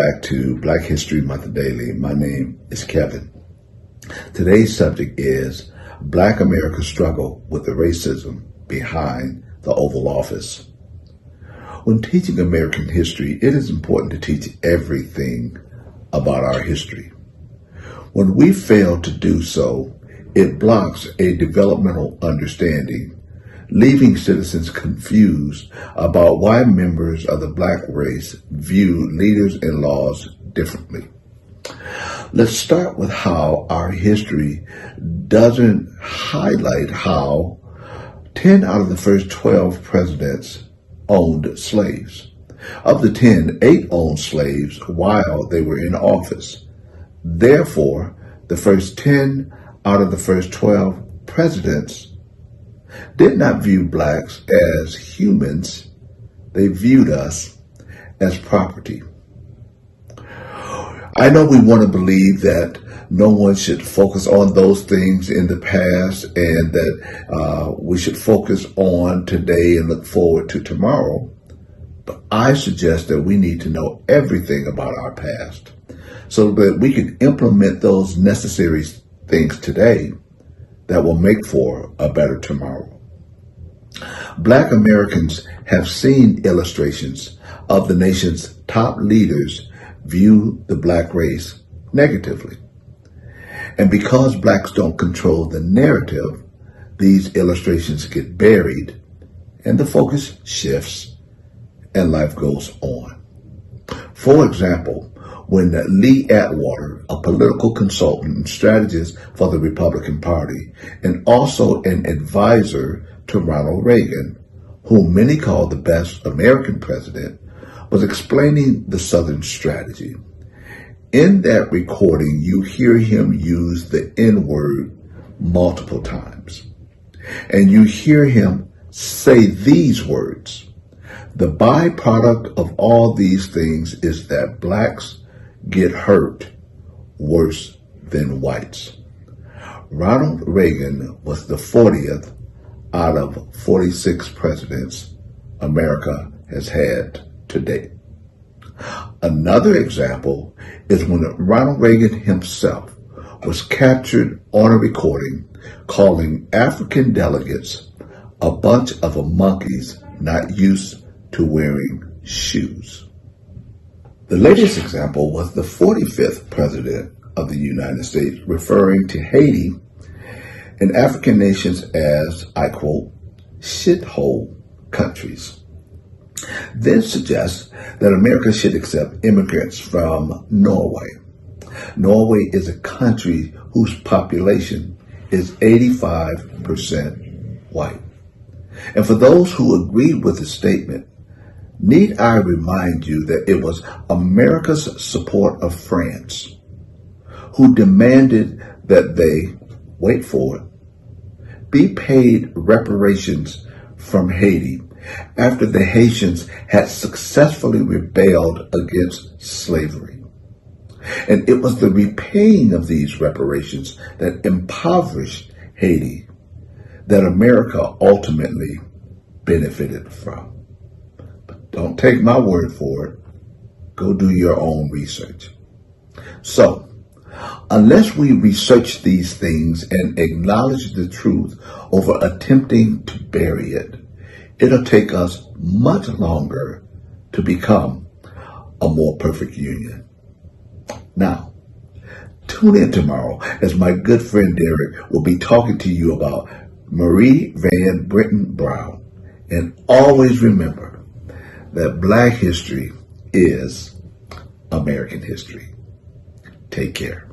back to Black History Month Daily. My name is Kevin. Today's subject is Black America's struggle with the racism behind the Oval Office. When teaching American history, it is important to teach everything about our history. When we fail to do so, it blocks a developmental understanding, leaving citizens confused about why members of the Black race view leaders and laws differently. Let's start with how our history doesn't highlight how 10 out of the first 12 presidents owned slaves. Of the 10, 8 owned slaves while they were in office. Therefore, the first 10 out of the first 12 presidents did not view blacks as humans. They viewed us as property. I know we want to believe that no one should focus on those things in the past and that we should focus on today and look forward to tomorrow. But I suggest that we need to know everything about our past so that we can implement those necessary things today that will make for a better tomorrow. Black Americans have seen illustrations of the nation's top leaders view the black race negatively. And because blacks don't control the narrative, these illustrations get buried and the focus shifts and life goes on. For example, when Lee Atwater, a political consultant and strategist for the Republican Party, and also an advisor to Ronald Reagan, whom many call the best American president, was explaining the Southern strategy. In that recording, you hear him use the N-word multiple times. And you hear him say these words: the byproduct of all these things is that blacks get hurt worse than whites. Ronald Reagan was the 40th out of 46 presidents America has had to date. Another example is when Ronald Reagan himself was captured on a recording calling African delegates a bunch of monkeys not used to wearing shoes. The latest example was the 45th president of the United States referring to Haiti and African nations as, I quote, shithole countries. Then suggests that America should accept immigrants from Norway. Norway is a country whose population is 85% white. And for those who agreed with the statement, need I remind you that it was America's support of France who demanded that they, wait for it, be paid reparations from Haiti after the Haitians had successfully rebelled against slavery. And it was the repaying of these reparations that impoverished Haiti that America ultimately benefited from. But don't take my word for it. Go do your own research. So, unless we research these things and acknowledge the truth over attempting to bury it, it'll take us much longer to become a more perfect union. Now, tune in tomorrow as my good friend Derek will be talking to you about Marie Van Brittan Brown. And always remember that Black history is American history. Take care.